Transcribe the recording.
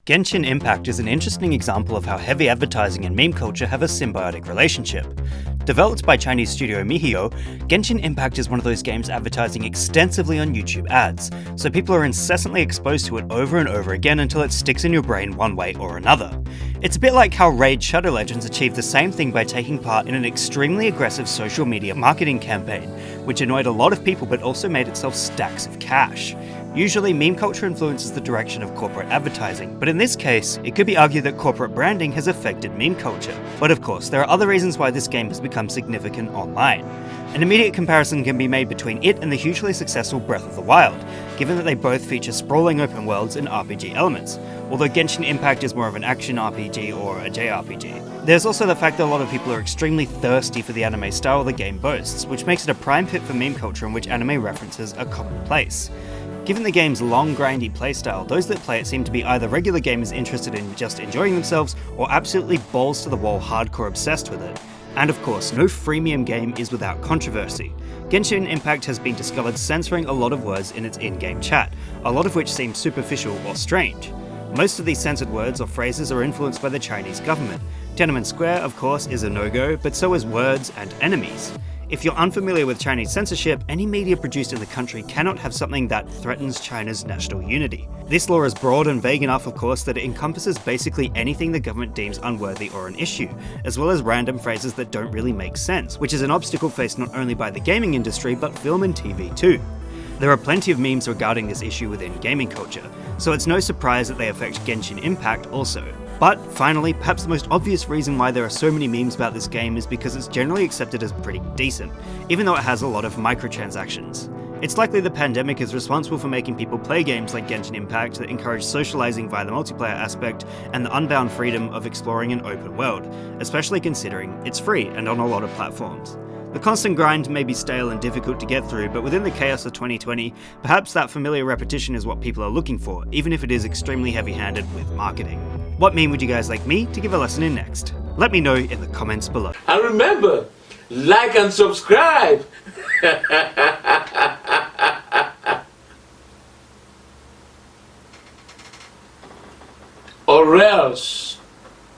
Genshin Impact is an interesting example of how heavy advertising and meme culture have a symbiotic relationship. Developed by Chinese studio Miho, Genshin Impact is one of those games advertising extensively on YouTube ads, so people are incessantly exposed to it over and over again until it sticks in your brain one way or another. It's a bit like how Raid Shadow Legends achieved the same thing by taking part in an extremely aggressive social media marketing campaign, which annoyed a lot of people but also made itself stacks of cash. Usually, meme culture influences the direction of corporate advertising, but in this case, it could be argued that corporate branding has affected meme culture. But of course, there are other reasons why this game has become significant online. An immediate comparison can be made between it and the hugely successful Breath of the Wild, given that they both feature sprawling open worlds and RPG elements, although Genshin Impact is more of an action RPG or a JRPG. There's also the fact that a lot of people are extremely thirsty for the anime style the game boasts, which makes it a prime fit for meme culture in which anime references are commonplace. Given the game's long, grindy playstyle, those that play it seem to be either regular gamers interested in just enjoying themselves, or absolutely balls to the wall hardcore obsessed with it. And of course, no freemium game is without controversy. Genshin Impact has been discovered censoring a lot of words in its in-game chat, a lot of which seem superficial or strange. Most of these censored words or phrases are influenced by the Chinese government. Tiananmen Square, of course, is a no-go, but so is words and enemies. If you're unfamiliar with Chinese censorship, any media produced in the country cannot have something that threatens China's national unity. This law is broad and vague enough, of course, that it encompasses basically anything the government deems unworthy or an issue, as well as random phrases that don't really make sense, which is an obstacle faced not only by the gaming industry, but film and TV too. There are plenty of memes regarding this issue within gaming culture, so it's no surprise that they affect Genshin Impact also. But finally, perhaps the most obvious reason why there are so many memes about this game is because it's generally accepted as pretty decent, even though it has a lot of microtransactions. It's likely the pandemic is responsible for making people play games like Genshin Impact that encourage socializing via the multiplayer aspect and the unbound freedom of exploring an open world, especially considering it's free and on a lot of platforms. The constant grind may be stale and difficult to get through, but within the chaos of 2020, perhaps that familiar repetition is what people are looking for, even if it is extremely heavy-handed with marketing. What meme would you guys like me to give a lesson in next? Let me know in the comments below. And remember, like and subscribe!